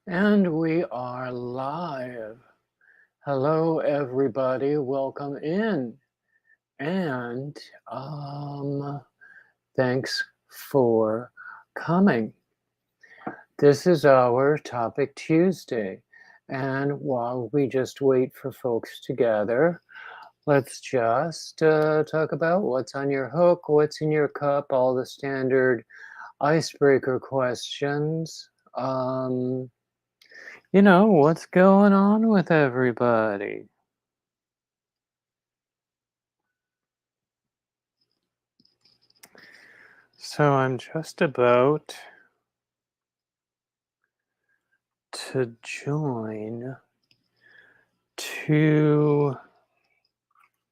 And we are live. Hello, everybody. Welcome in. And thanks for coming. This is our Topic Tuesday. And while we just wait for folks to gather, let's just talk about what's on your hook, what's in your cup, all the standard icebreaker questions. What's going on with everybody? So I'm just about to join 2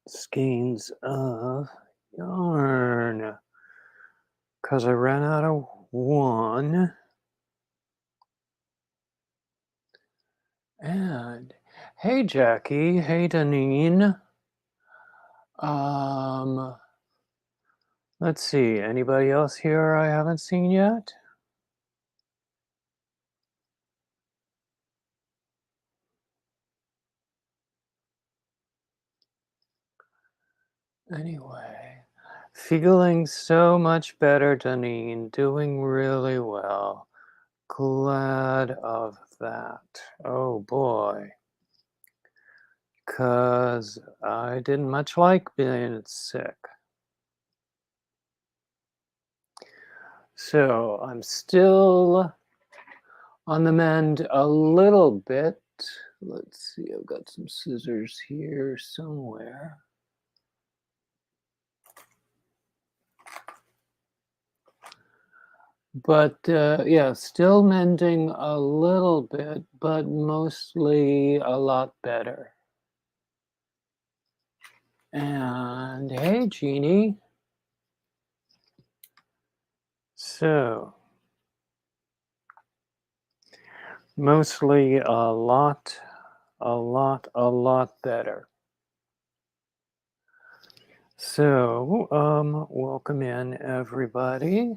skeins of yarn because I ran out of one. And hey, Jackie. Hey, Danine. Let's see. Anybody else here I haven't seen yet? Anyway, feeling so much better, Danine. Doing really well. Glad of that. Oh boy. Because I didn't much like being sick. So I'm still on the mend a little bit. Let's see, I've got some scissors here somewhere. But yeah, still mending a little bit, but mostly a lot better. And hey, Jeannie. So, mostly a lot better. So, welcome in, everybody.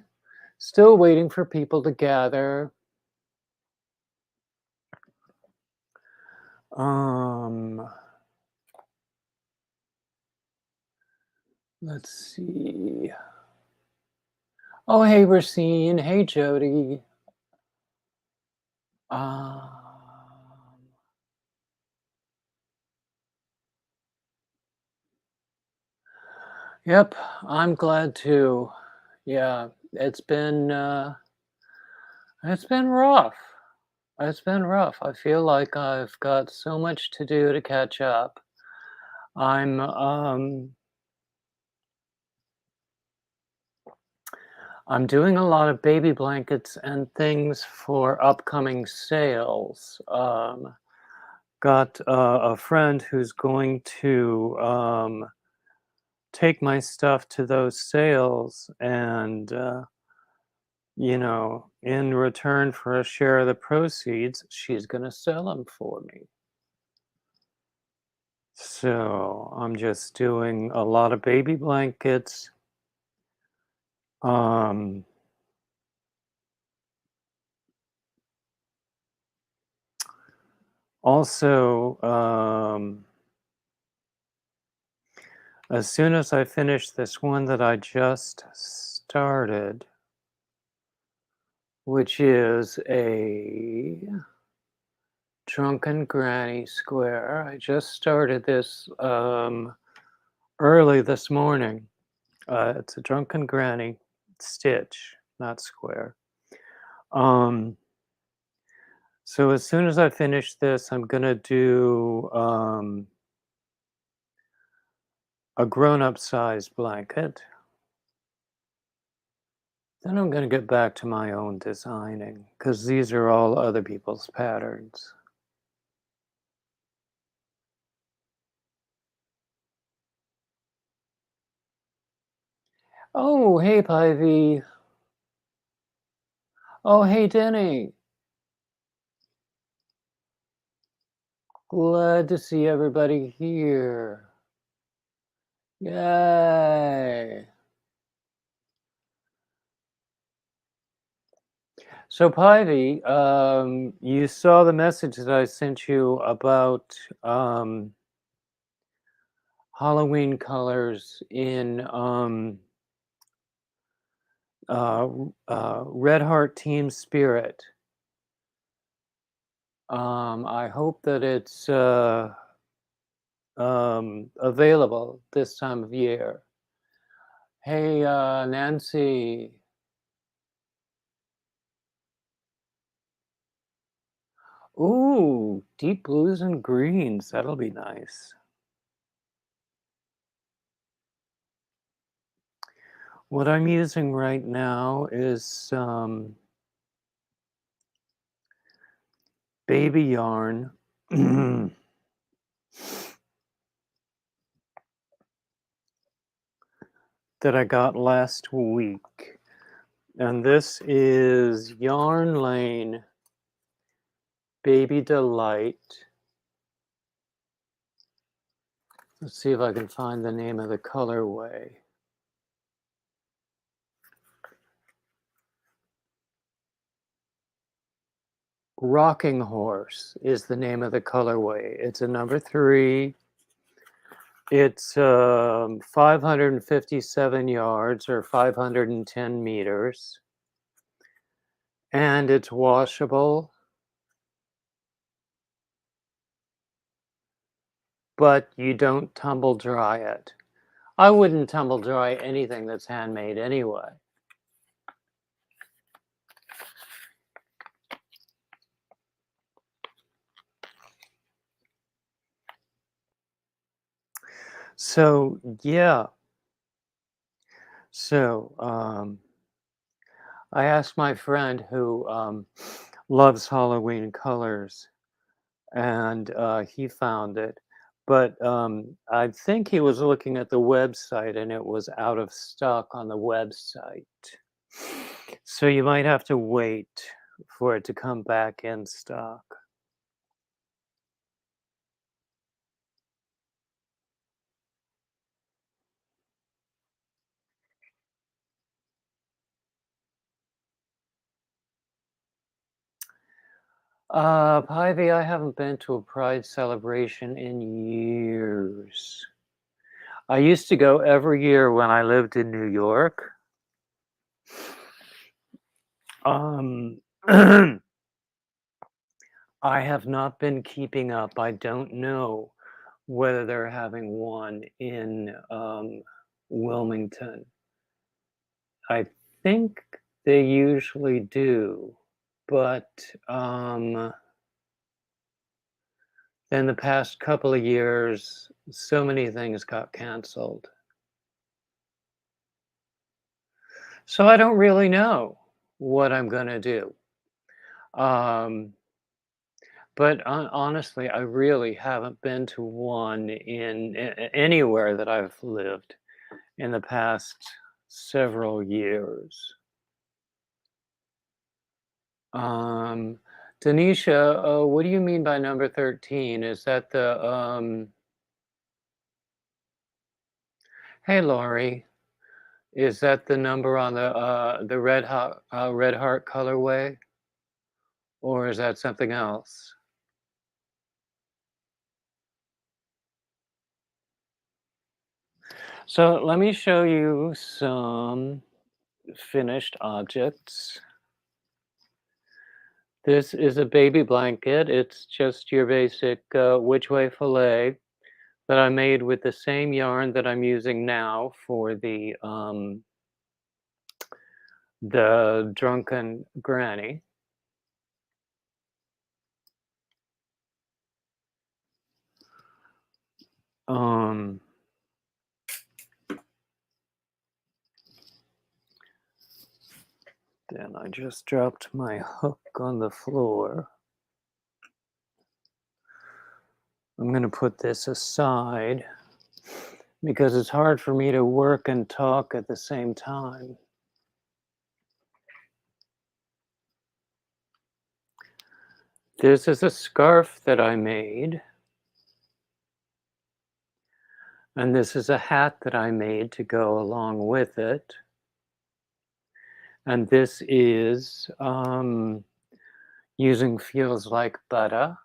Still waiting for people to gather. Let's see. Oh, hey, Racine. Hey, Jody. Yep, I'm glad too. Yeah, it's been rough. It's been rough. I feel like I've got so much to do to catch up. I'm doing a lot of baby blankets and things for upcoming sales. Got a friend who's going to take my stuff to those sales and in return for a share of the proceeds, she's going to sell them for me. So I'm just doing a lot of baby blankets. Also, as soon as I finish this one that I just started, which is a Drunken Granny Square. I just started this early this morning. It's a Drunken Granny stitch, not square. So as soon as I finish this, I'm gonna do a grown-up size blanket. Then I'm gonna get back to my own designing because these are all other people's patterns. Oh, hey, Pivy. Oh, hey, Denny. Glad to see everybody here. Yay. So, Pivy, you saw the message that I sent you about Halloween colors in Red Heart Team Spirit. I hope that it's available this time of year. Hey, Nancy. Ooh, deep blues and greens. That'll be nice. What I'm using right now is baby yarn. That I got last week. And this is Yarn Lane Baby Delight. Let's see if I can find the name of the colorway. Rocking Horse is the name of the colorway. It's a number 3. It's 557 yards or 510 meters. And it's washable. But you don't tumble dry it. I wouldn't tumble dry anything that's handmade anyway. So, yeah. So, I asked my friend who loves Halloween colors, and he found it. But I think he was looking at the website and it was out of stock on the website. So you might have to wait for it to come back in stock. Pivy, I haven't been to a Pride celebration in years. I used to go every year when I lived in New York. I have not been keeping up. I don't know whether they're having one in Wilmington. I think they usually do, but in the past couple of years, so many things got canceled. So I don't really know what I'm going to do. But honestly, I really haven't been to one in anywhere that I've lived in the past several years. Denisha, what do you mean by number 13? Is that the hey Laurie, is that the number on the red heart colorway, or is that something else? So let me show you some finished objects. This is a baby blanket. It's just your basic which way fillet that I made with the same yarn that I'm using now for the drunken granny. Um, then I just dropped my hook on the floor. I'm going to put this aside because it's hard for me to work and talk at the same time. This is a scarf that I made. And this is a hat that I made to go along with it. And this is using Feels Like Butter.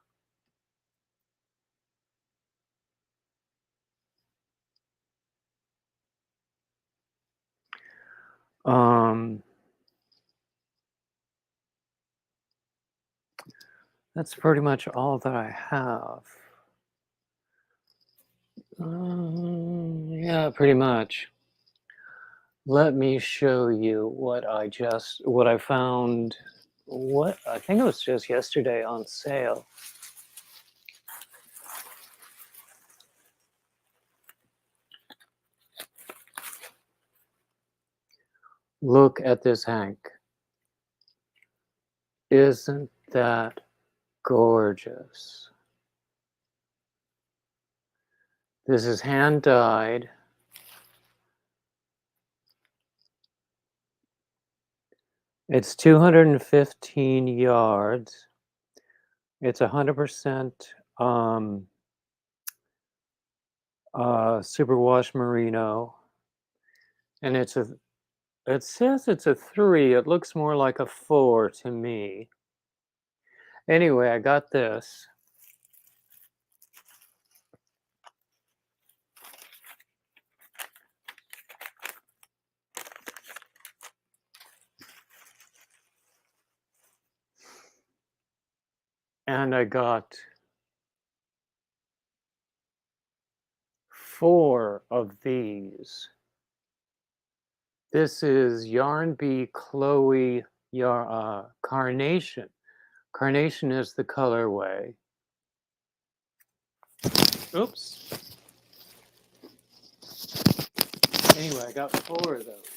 Um, that's pretty much all that I have. Yeah, pretty much. Let me show you what I found, what I think it was just yesterday on sale. Look at this hank. Isn't that gorgeous? This is hand dyed. It's 215 yards. It's 100% superwash merino, and it says it's a 3. It looks more like a 4 to me. Anyway, I got this. And I got 4 of these. This is Yarn Bee Chloe Carnation. Carnation is the colorway. Oops. Anyway, I got 4 of those.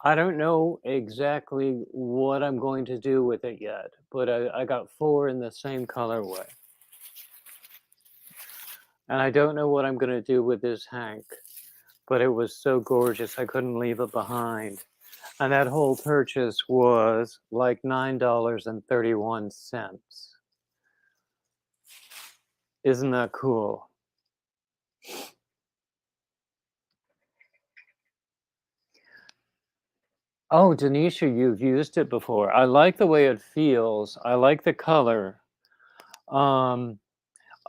I don't know exactly what I'm going to do with it yet, but I got 4 in the same colorway. And I don't know what I'm going to do with this hank, but it was so gorgeous I couldn't leave it behind. And that whole purchase was like $9.31. Isn't that cool? Oh, Denisha, you've used it before. I like the way it feels. I like the color. I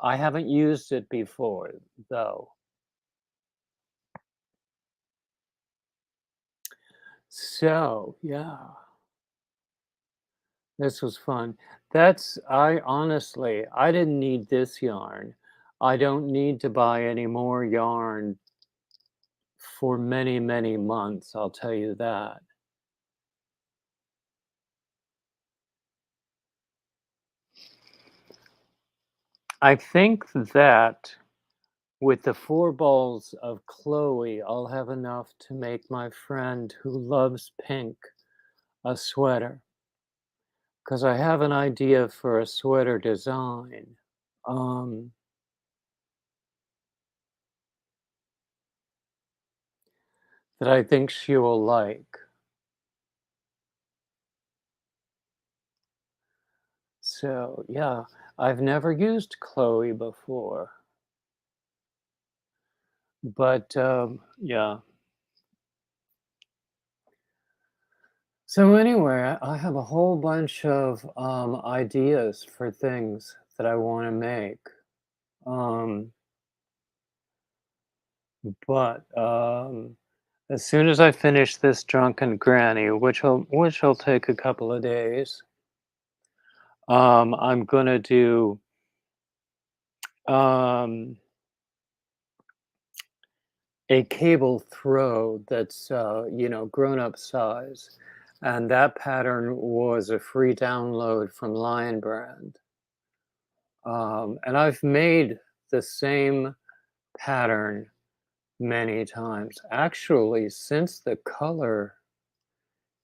haven't used it before, though. So, yeah, this was fun. I honestly, I didn't need this yarn. I don't need to buy any more yarn for many, many months, I'll tell you that. I think that with the 4 balls of Chloe, I'll have enough to make my friend who loves pink a sweater. Because I have an idea for a sweater design um, that I think she will like. So, yeah, I've never used Chloe before. But, yeah. So anyway, I have a whole bunch of ideas for things that I want to make. Um, but as soon as I finish this drunken granny, which will take a couple of days, I'm gonna do um, a cable throw that's grown up size, and that pattern was a free download from Lion Brand. And I've made the same pattern many times. Actually, since the color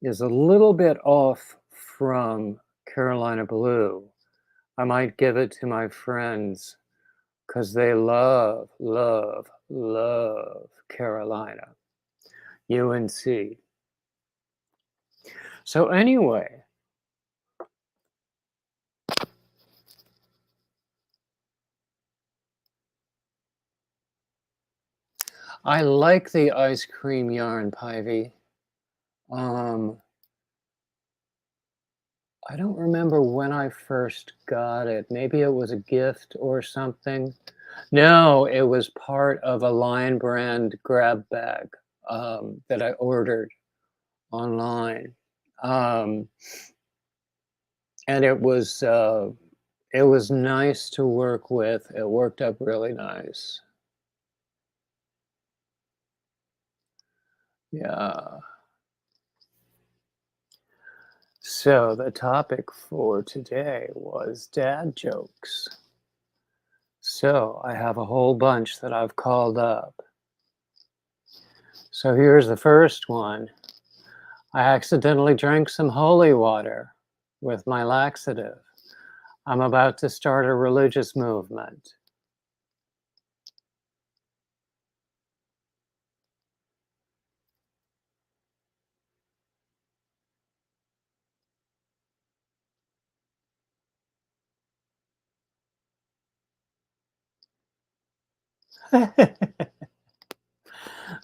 is a little bit off from Carolina Blue, I might give it to my friends because they love, love, love Carolina, UNC. So anyway, I like the ice cream yarn, Pivy. Um, I don't remember when I first got it. Maybe it was a gift or something. No, it was part of a Lion Brand grab bag that I ordered online. Um, and it was nice to work with. It worked up really nice. Yeah. So the topic for today was dad jokes. So I have a whole bunch that I've called up. So here's the first one. I accidentally drank some holy water with my laxative. I'm about to start a religious movement.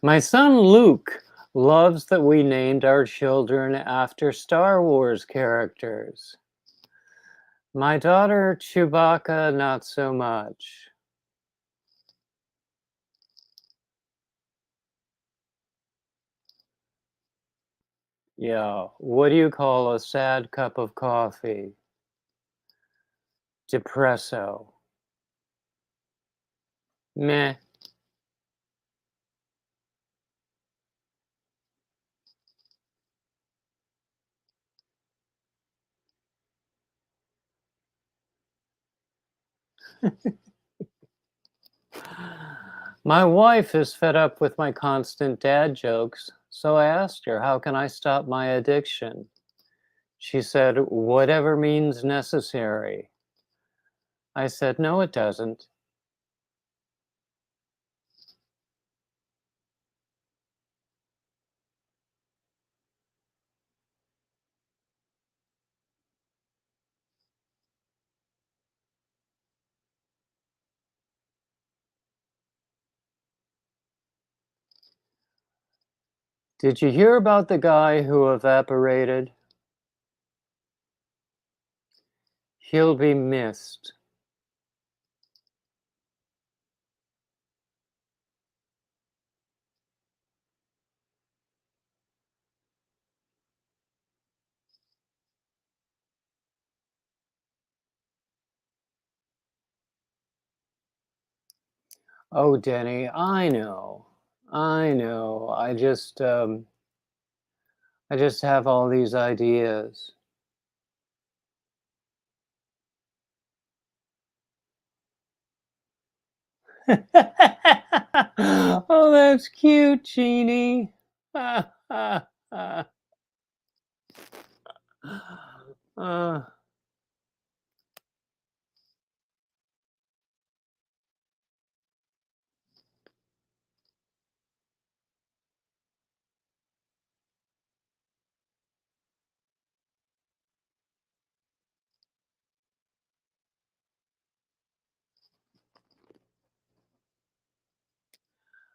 My son Luke loves that we named our children after Star Wars characters. My daughter Chewbacca, not so much. Yeah, what do you call a sad cup of coffee? Depresso. Meh. My wife is fed up with my constant dad jokes, so I asked her, how can I stop my addiction? She said, whatever means necessary. I said, no, it doesn't. Did you hear about the guy who evaporated? He'll be missed. Oh, Denny, I know. I know. I just have all these ideas. Oh, that's cute, Jeannie. Uh,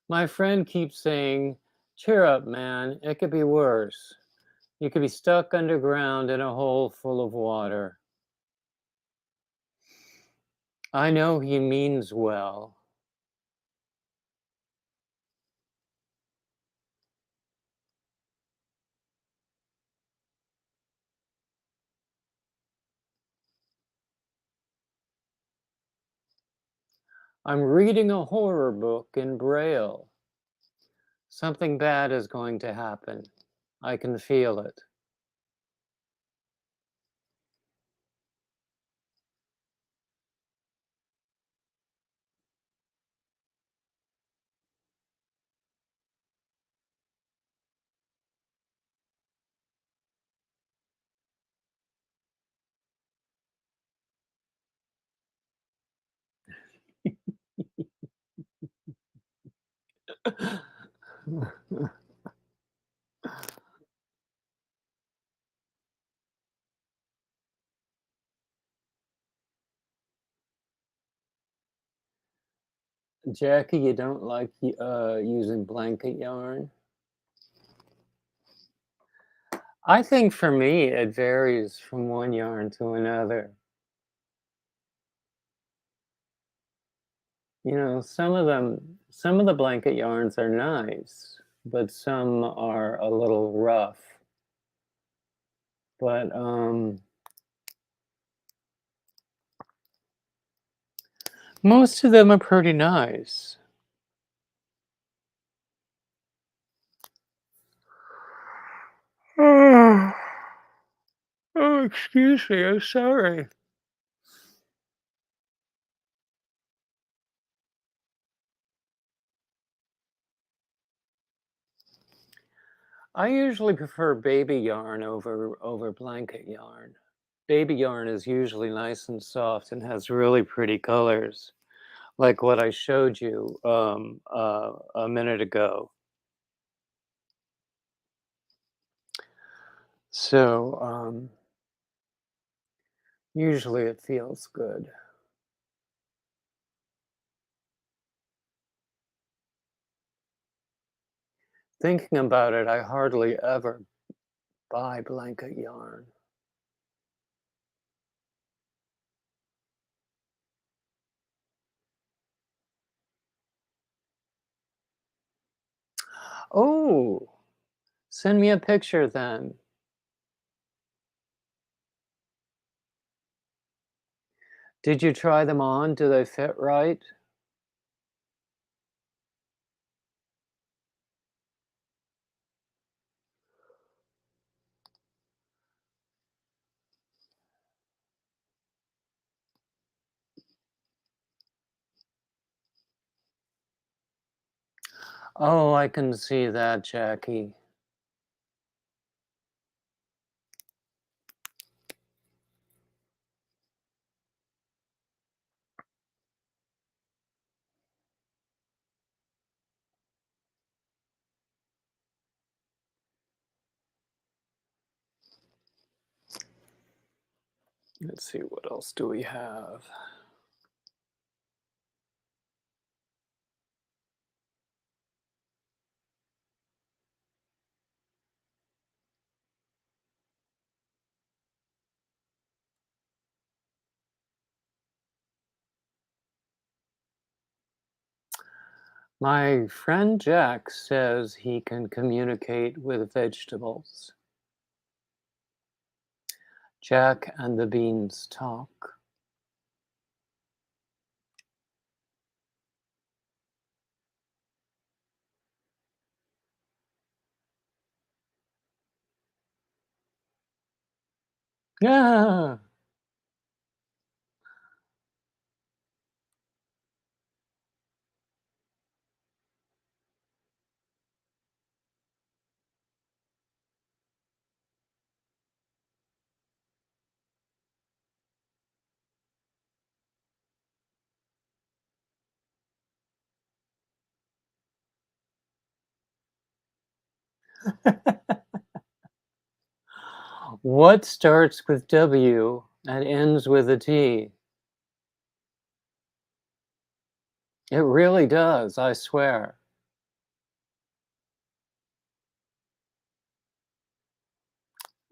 my friend keeps saying, cheer up, man. It could be worse. You could be stuck underground in a hole full of water. I know he means well. I'm reading a horror book in Braille. Something bad is going to happen. I can feel it. Jackie, you don't like using blanket yarn? I think for me, it varies from one yarn to another. You know, some of the blanket yarns are nice, but some are a little rough. But most of them are pretty nice. Oh, excuse me, I'm sorry. I usually prefer baby yarn over blanket yarn. Baby yarn is usually nice and soft and has really pretty colors, like what I showed you a minute ago. So usually it feels good. Thinking about it, I hardly ever buy blanket yarn. Oh, send me a picture then. Did you try them on? Do they fit right? Oh, I can see that, Jackie. Let's see, what else do we have? My friend Jack says he can communicate with vegetables. Jack and the beans talk. Yeah. What starts with W and ends with a T? It really does, I swear.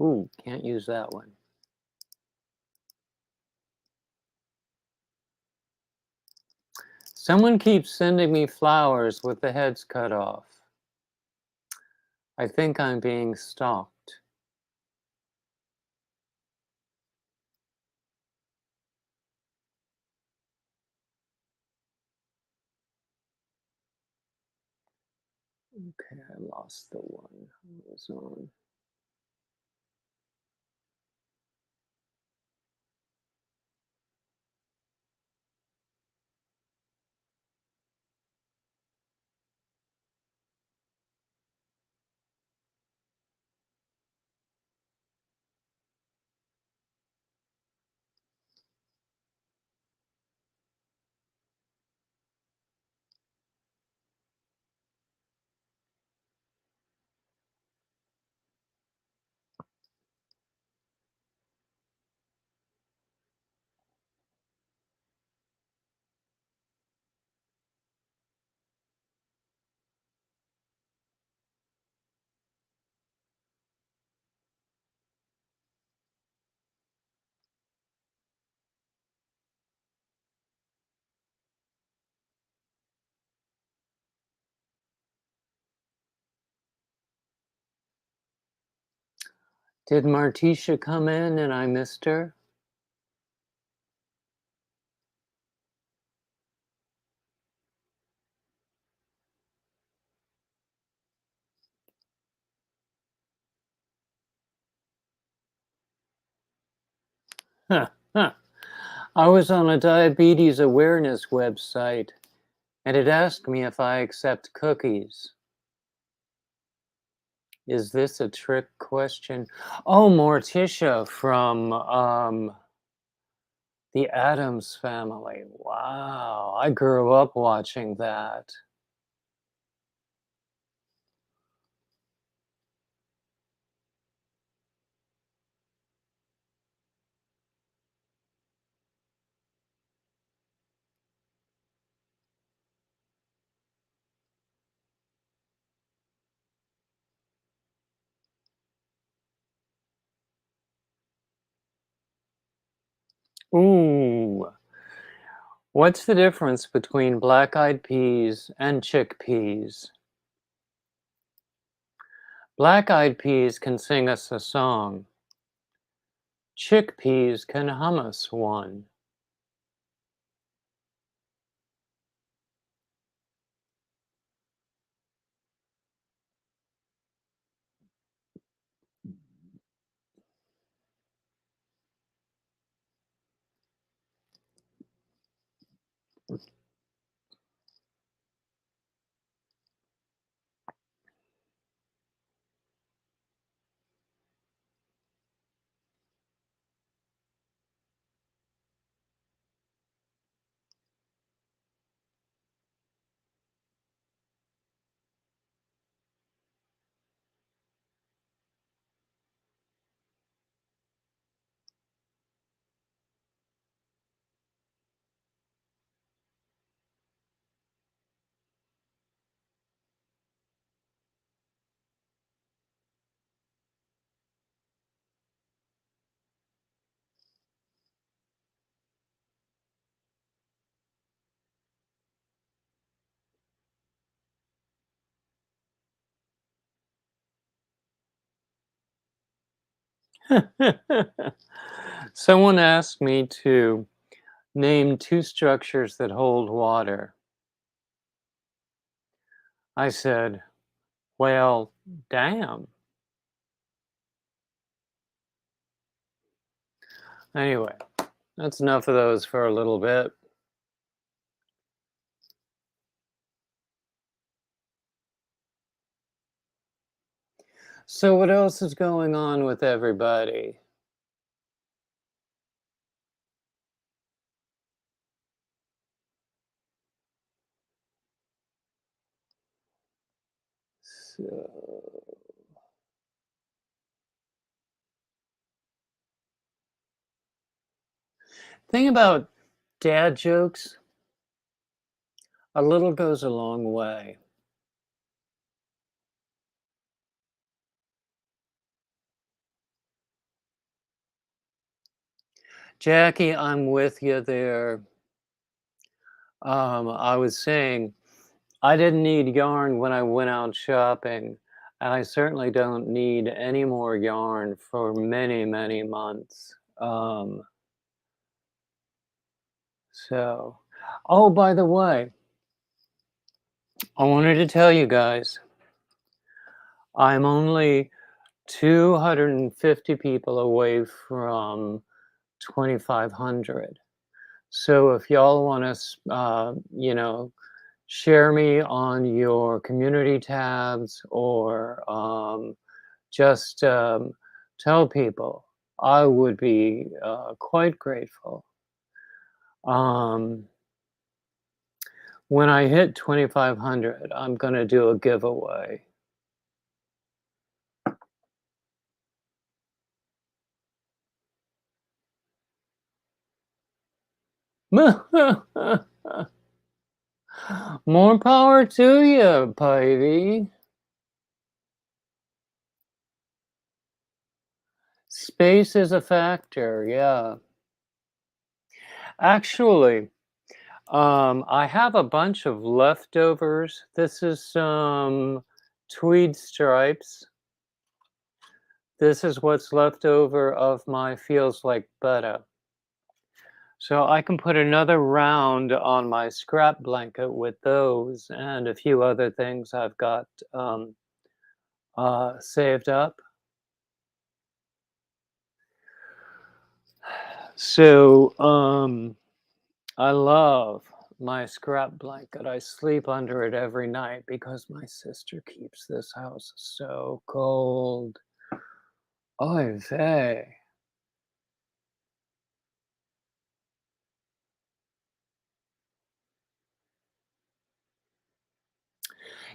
Ooh, can't use that one. Someone keeps sending me flowers with the heads cut off. I think I'm being stalked. Okay, I lost the one I was on. Did Martisha come in and I missed her? Huh, huh. I was on a diabetes awareness website and it asked me if I accept cookies. Is this a trick question? Oh, Morticia from the Addams Family. Wow, I grew up watching that. Ooh, what's the difference between black-eyed peas and chickpeas? Black-eyed peas can sing us a song. Chickpeas can hum us one. Someone asked me to name two structures that hold water. I said, well, damn. Anyway, that's enough of those for a little bit. So what else is going on with everybody? So, thing about dad jokes, a little goes a long way. Jackie, I'm with you there. I was saying I didn't need yarn when I went out shopping, and I certainly don't need any more yarn for many, many months. So, oh, by the way, I wanted to tell you guys, I'm only 250 people away from 2,500. So if y'all want to, share me on your community tabs or just tell people, I would be quite grateful. When I hit 2,500, I'm going to do a giveaway. More power to you, Pivy. Space is a factor, yeah. Actually, I have a bunch of leftovers. This is some tweed stripes This is what's left over of my feels like butter. So I can put another round on my scrap blanket with those and a few other things I've got saved up. So I love my scrap blanket. I sleep under it every night because my sister keeps this house so cold. Oy vey.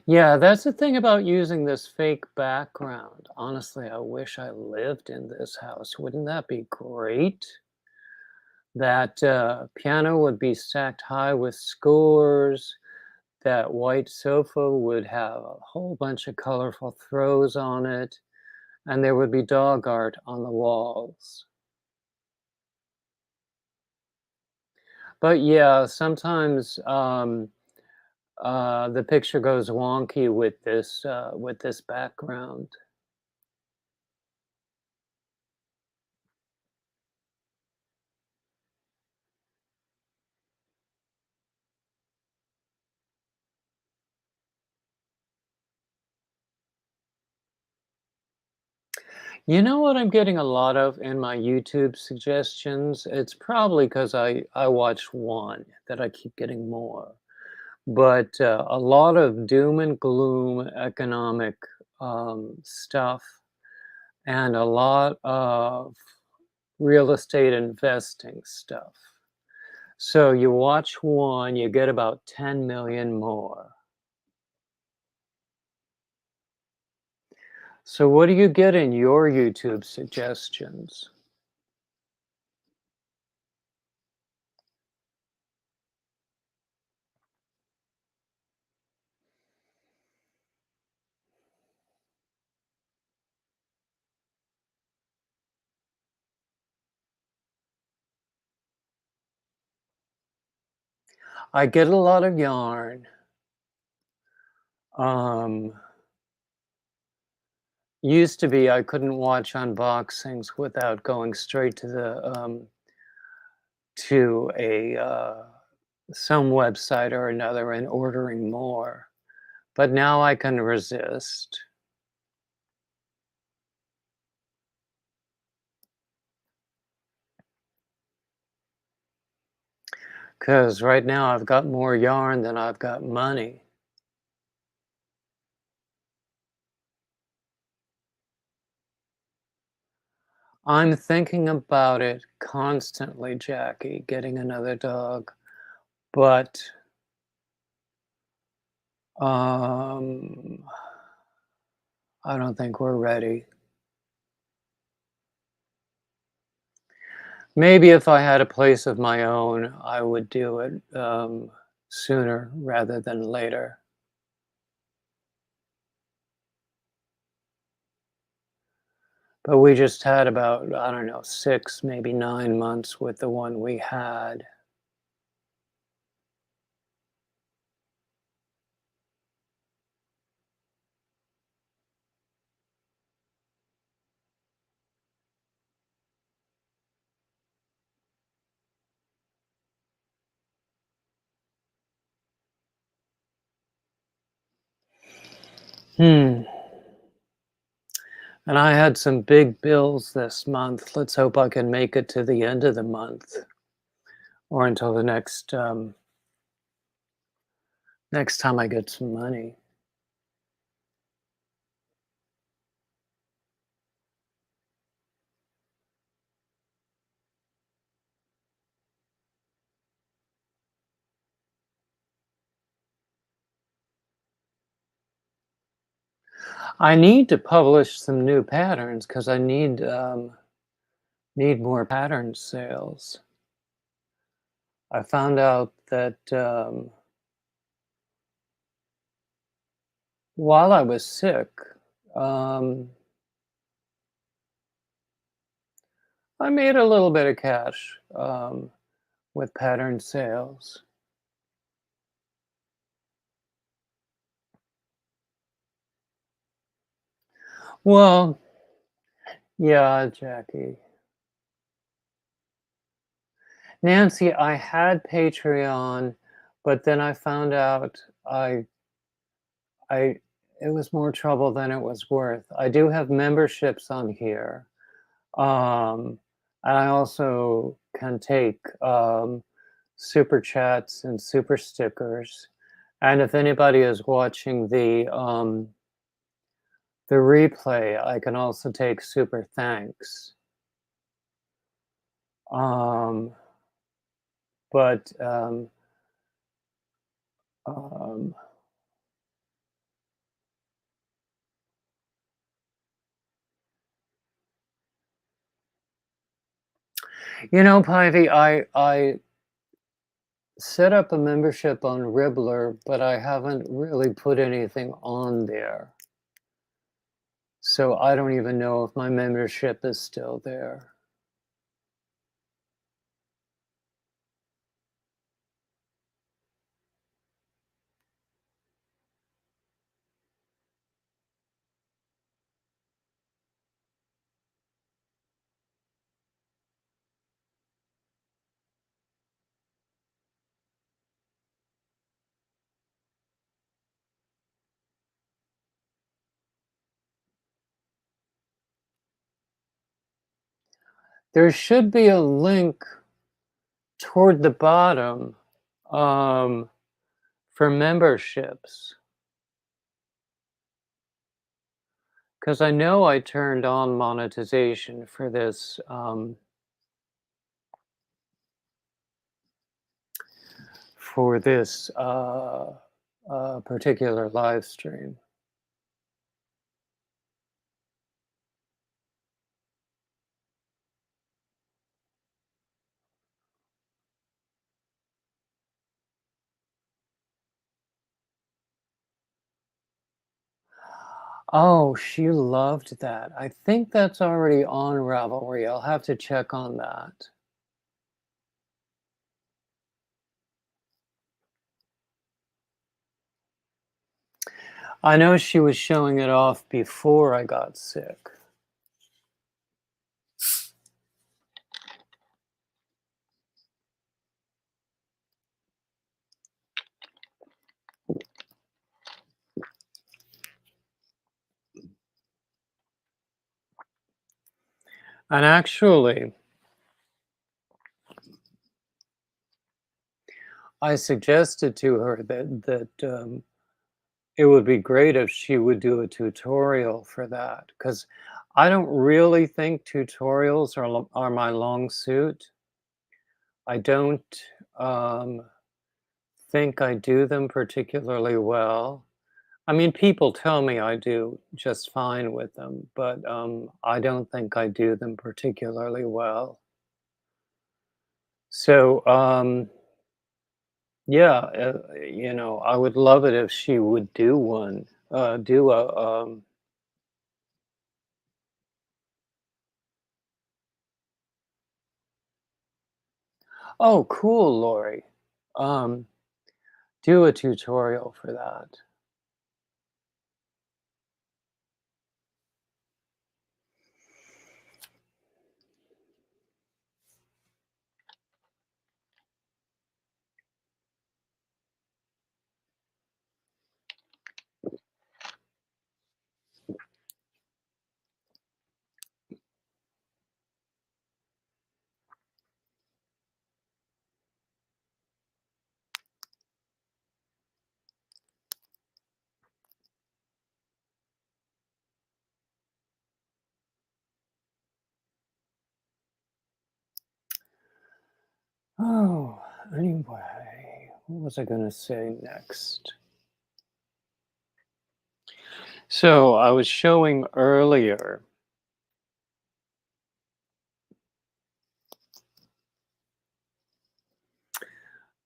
Yeah, that's the thing about using this fake background. Honestly, I wish I lived in this house. Wouldn't that be great? That piano would be stacked high with scores. That white sofa would have a whole bunch of colorful throws on it, and there would be dog art on the walls. But yeah, sometimes the picture goes wonky with this background. You know what I'm getting a lot of in my YouTube suggestions? It's probably because I watch one that I keep getting more. But a lot of doom and gloom economic stuff and a lot of real estate investing stuff. So you watch one, you get about 10 million more. So what do you get in your YouTube suggestions? I get a lot of yarn. Um, Used to be I couldn't watch unboxings without going straight to the to a some website or another and ordering more. But now I can resist because right now I've got more yarn than I've got money. I'm thinking about it constantly, Jackie, getting another dog, but um, I don't think we're ready. Maybe if I had a place of my own, I would do it sooner rather than later. But we just had about, I don't know, 6, maybe 9 months with the one we had. Hmm. And I had some big bills this month. Let's hope I can make it to the end of the month or until the next time I get some money. I need to publish some new patterns because I need more pattern sales. I found out that while I was sick, um, I made a little bit of cash with pattern sales. Well, Yeah, Jackie. Nancy, I had Patreon, but then I found out I it was more trouble than it was worth. I do have memberships on here. And I also can take super chats and super stickers. And if anybody is watching the replay, I can also take super thanks. Um, but um, you know, Pivy, I set up a membership on Ribbler, but I haven't really put anything on there. So I don't even know if my membership is still there. There should be a link toward the bottom for memberships. Because I know I turned on monetization for this particular live stream. Oh, she loved that. I think that's already on Ravelry. I'll have to check on that. I know she was showing it off before I got sick. And actually, I suggested to her that it would be great if she would do a tutorial for that, because I don't really think tutorials are my long suit. I don't think I do them particularly well. I mean, people tell me I do just fine with them, but I don't think I do them particularly well. So, yeah, you know, I would love it if she would do one, do a, oh, cool, Lori. Um, do a tutorial for that. Oh, anyway, what was I going to say next? So I was showing earlier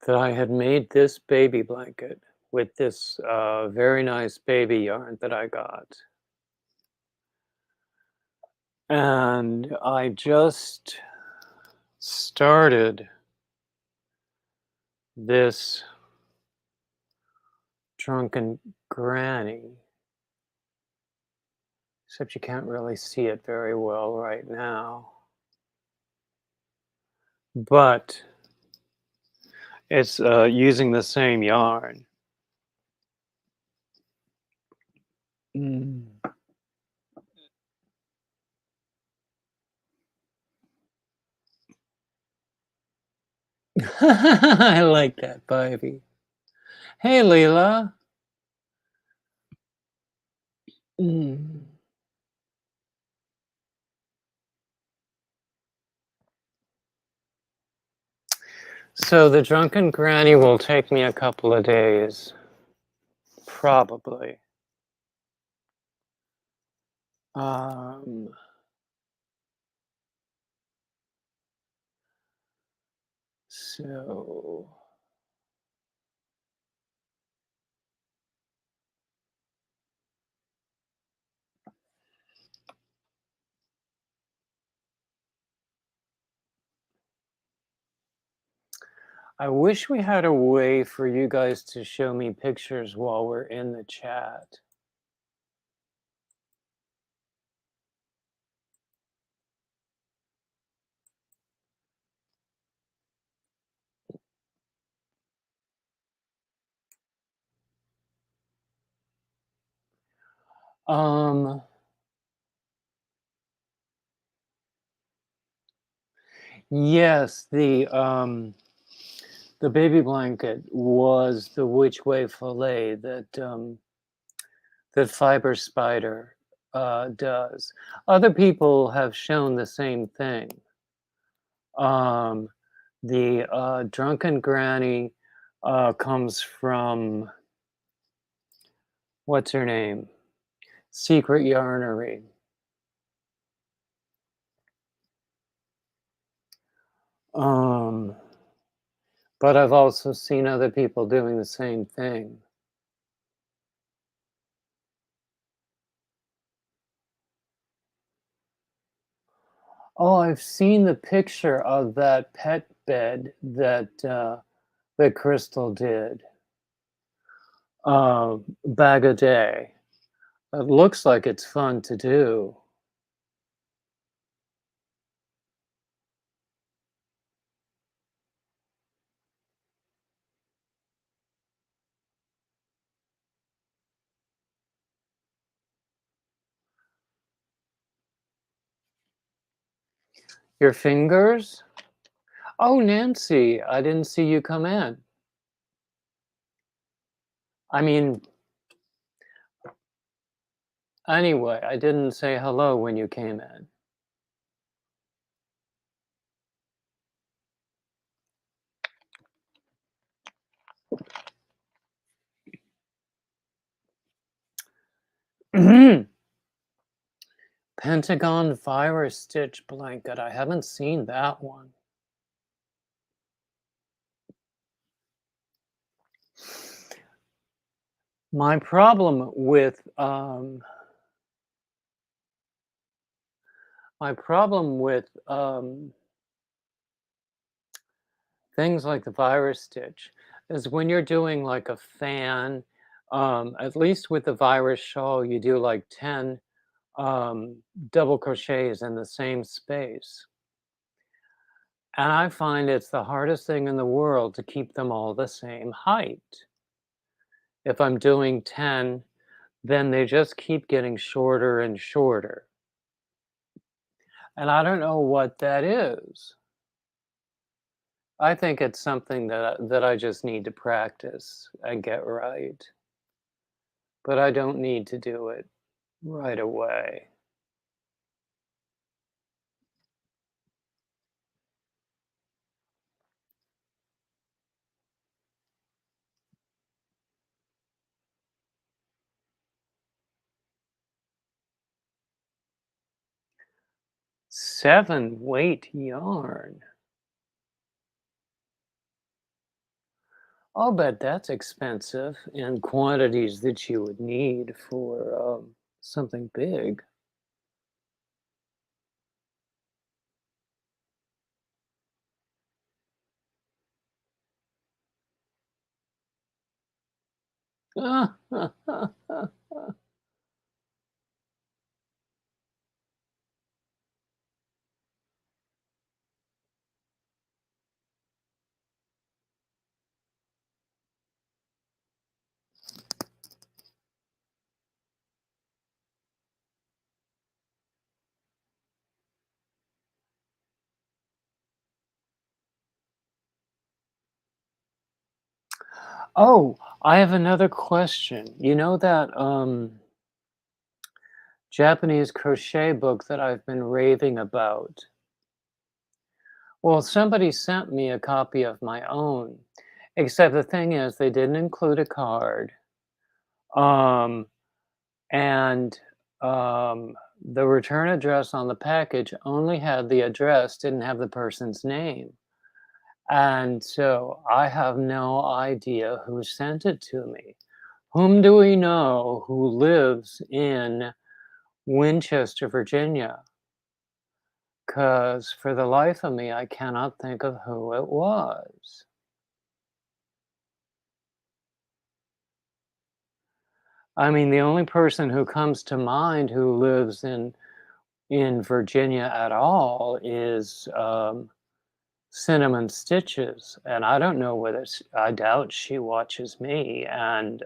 that I had made this baby blanket with this very nice baby yarn that I got. And I just started this drunken granny. except you can't really see it very well right now. But it's using the same yarn. Mm. I like that, Bivy. Hey, Leela. Mm. So the drunken granny will take me a couple of days, probably. Um, so I wish we had a way for you guys to show me pictures while we're in the chat. Um, yes, the baby blanket was the which way fillet that Fiber Spider does. Other people have shown the same thing. Um, the drunken granny comes from what's her name? Secret Yarnery. Um, but I've also seen other people doing the same thing. Oh, I've seen the picture of that pet bed that Crystal did. Bag a day. It looks like it's fun to do. Your fingers? Oh, Nancy, I didn't see you come in. I mean, anyway, I didn't say hello when you came in. Pentagon virus stitch blanket. I haven't seen that one. My problem with things like the virus stitch is when you're doing like a fan. At least with the virus shawl, you do like 10 double crochets in the same space. And I find it's the hardest thing in the world to keep them all the same height. If I'm doing 10, then they just keep getting shorter and shorter. And I don't know what that is. I think it's something that I just need to practice and get right. But I don't need to do it right away. Seven weight yarn. I'll bet that's expensive in quantities that you would need for something big. Oh, I have another question. You know that Japanese crochet book that I've been raving about? Well, somebody sent me a copy of my own, except the thing is they didn't include a card. Um, and the return address on the package only had the address, didn't have the person's name. And so I have no idea who sent it to me. Whom do we know who lives in Winchester, Virginia? Because for the life of me, I cannot think of who it was. I mean, the only person who comes to mind who lives in Virginia at all is Cinnamon Stitches, and I don't know whether I doubt she watches me, and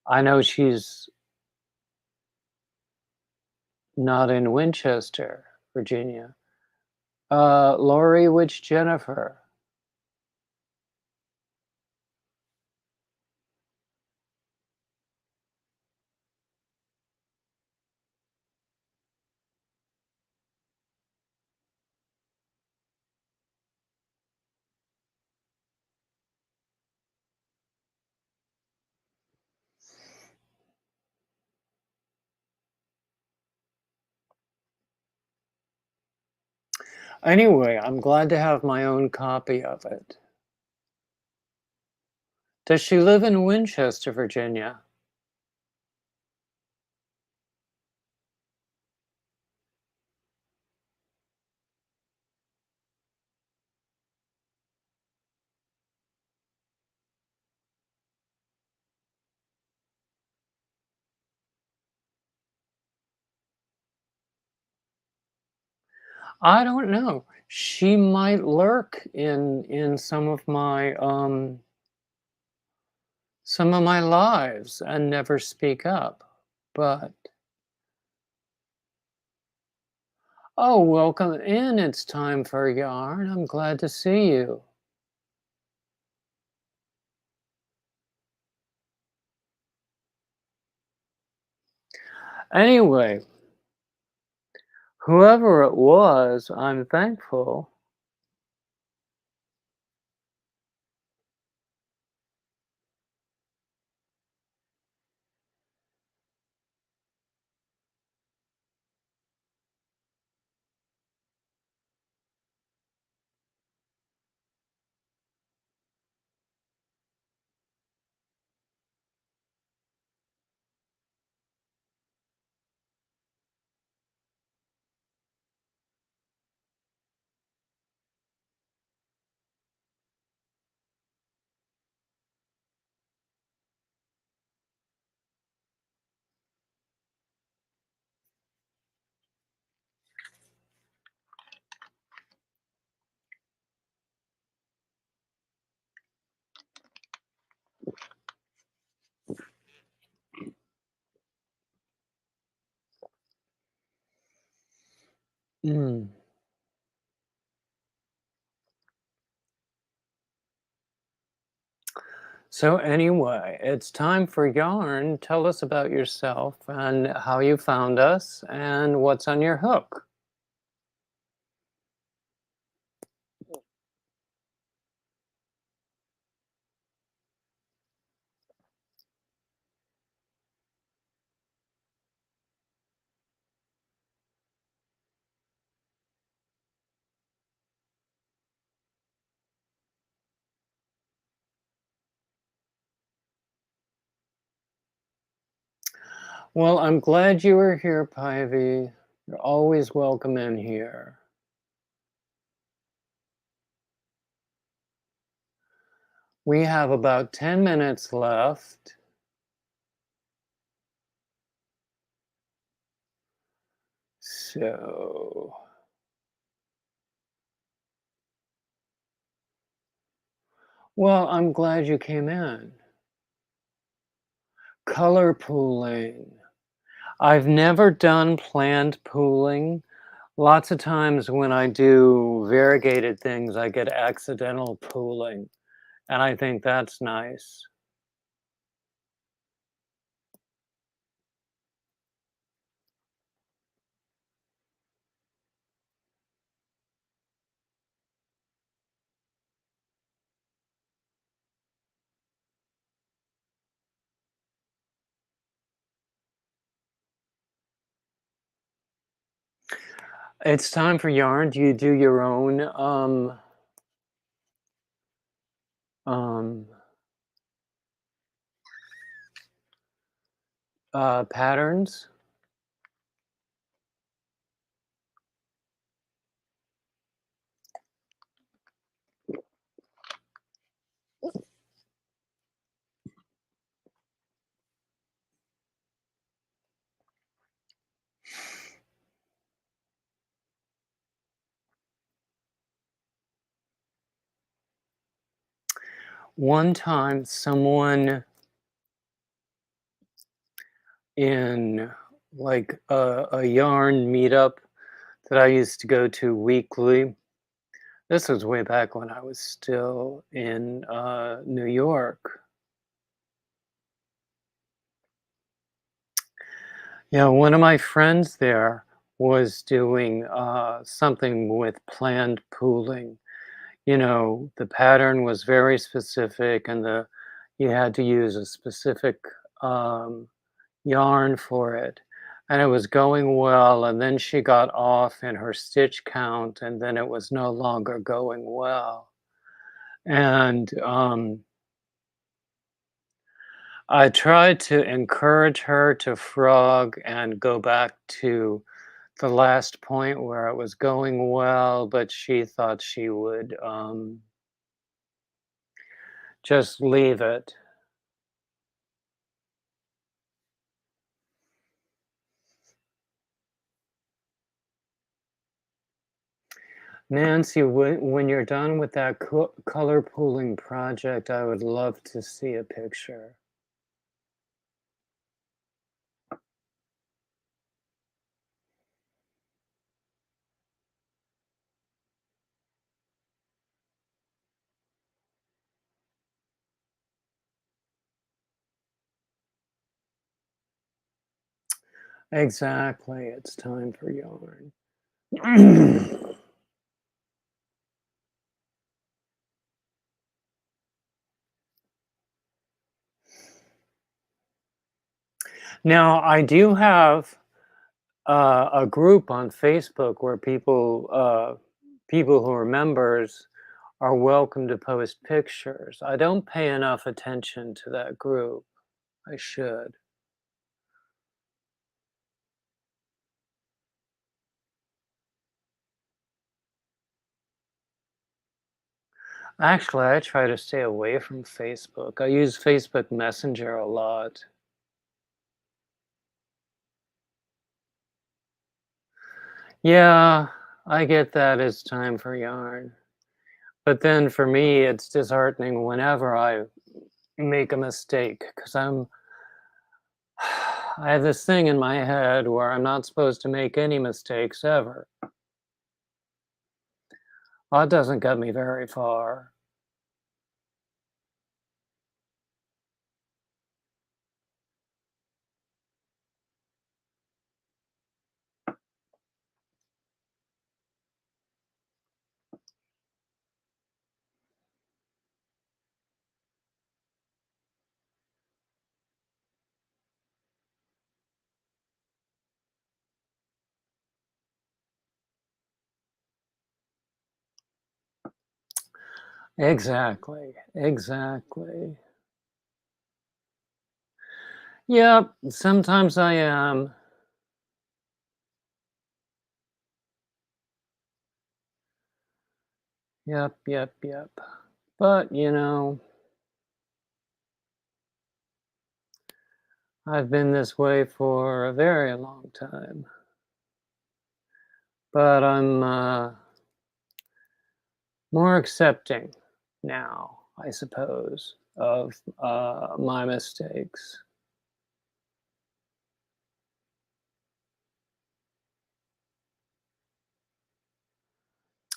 I know she's not in Winchester, Virginia. Lori Witch Jennifer. Anyway, I'm glad to have my own copy of it. Does she live in Winchester, Virginia? I don't know. She might lurk in some of my lives and never speak up. But oh, welcome in. It's time for yarn. I'm glad to see you. Anyway, whoever it was, I'm thankful. Mm. So anyway, it's time for yarn. Tell us about yourself and how you found us and what's on your hook. Well, I'm glad you were here, Pivy. You're always welcome in here. We have about 10 minutes left. So, well, I'm glad you came in. Color pooling. I've never done planned pooling. Lots of times when I do variegated things, I get accidental pooling. And I think that's nice. It's time for yarn. Do you do your own um, patterns? One time, someone in like a yarn meetup that I used to go to weekly. This was way back when I was still in New York. Yeah, one of my friends there was doing something with planned pooling. You know, the pattern was very specific, and the you had to use a specific um, yarn for it. And it was going well, and then she got off in her stitch count, and then it was no longer going well. And I tried to encourage her to frog and go back to the last point where it was going well, but she thought she would just leave it. Nancy, when you're done with that color pooling project, I would love to see a picture. Exactly, it's time for yarn. Now, I do have a group on Facebook where people who are members are welcome to post pictures. I don't pay enough attention to that group. I should. Actually, I try to stay away from Facebook. I use Facebook Messenger a lot. Yeah, I get that it's time for yarn. But then for me, it's disheartening whenever I make a mistake because I have this thing in my head where I'm not supposed to make any mistakes ever. Well, it doesn't get me very far. Exactly. Exactly. Yep. Sometimes I am. Yep. Yep. Yep. But, I've been this way for a very long time. But I'm more accepting now, I suppose, of my mistakes.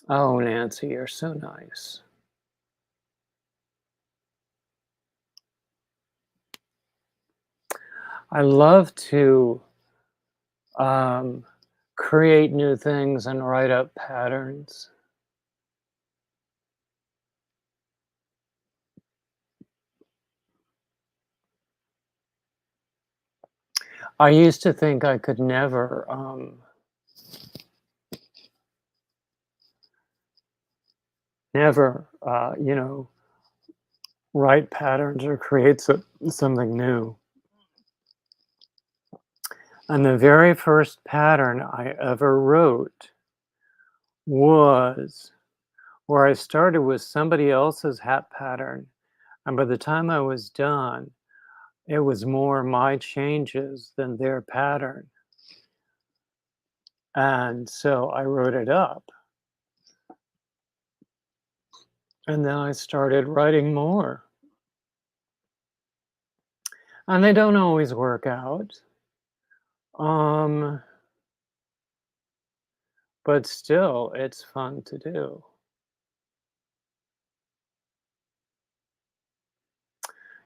Oh, Nancy, you're so nice. I love to um, create new things and write up patterns. I used to think I could never, write patterns or create something new. And the very first pattern I ever wrote was where I started with somebody else's hat pattern. And by the time I was done, it was more my changes than their pattern. And so I wrote it up. And then I started writing more. And they don't always work out. Um, but still, it's fun to do.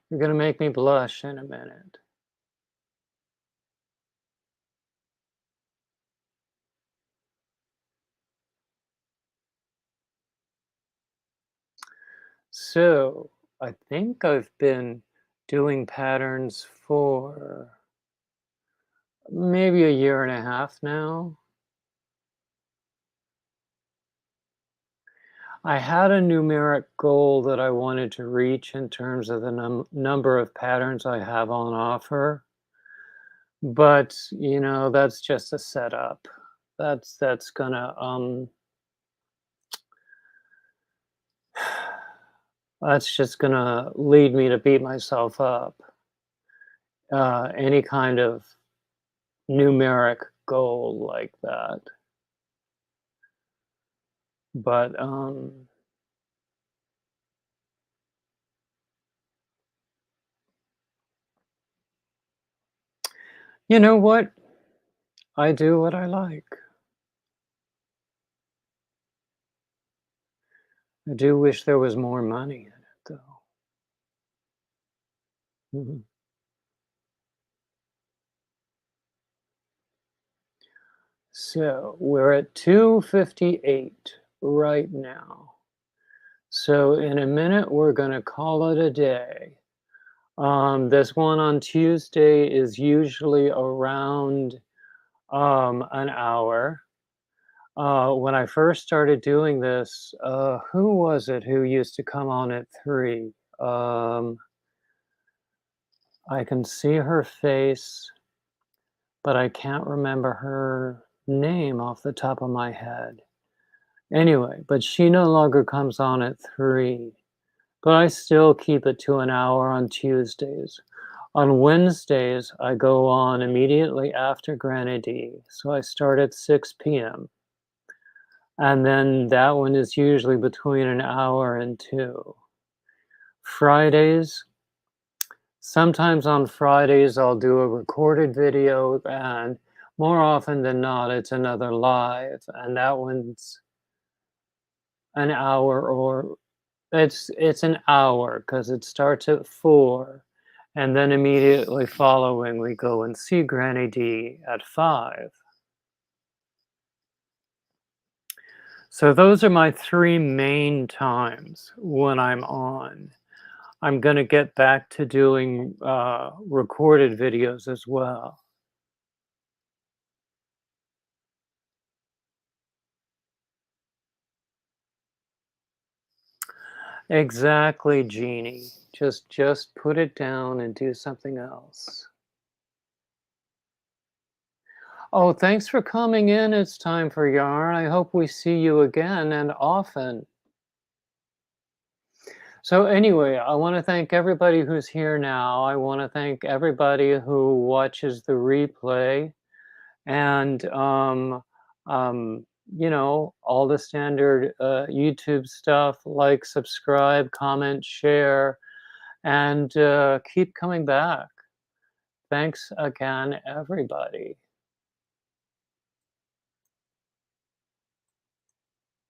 You're going to make me blush in a minute. So I think I've been doing patterns for maybe a year and a half now. I had a numeric goal that I wanted to reach in terms of the number of patterns I have on offer, but that's just a setup. That's gonna that's just gonna lead me to beat myself up. Any kind of numeric goal like that, but you know what? I do what I like. I do wish there was more money in it, though. Mhm. So we're at 2:58 right now. So in a minute, we're going to call it a day. This one on Tuesday is usually around an hour. When I first started doing this, who was it who used to come on at 3? I can see her face, but I can't remember her name off the top of my head. Anyway, but she no longer comes on at 3, but I still keep it to an hour on Tuesdays. On Wednesdays, I go on immediately after Grenady, so I start at 6 p.m. And then that one is usually between an hour and 2. Fridays, sometimes on Fridays, I'll do a recorded video, and more often than not, it's another live, and that one's an hour, or it's an hour because it starts at 4, and then immediately following, we go and see Granny D at 5. So those are my 3 main times when I'm on. I'm going to get back to doing recorded videos as well. Exactly, Jeannie. Just put it down and do something else. Oh, thanks for coming in. It's time for yarn. I hope we see you again and often. So anyway, I want to thank everybody who's here now. I want to thank everybody who watches the replay, and all the standard YouTube stuff, like, subscribe, comment, share, and keep coming back. Thanks again, everybody.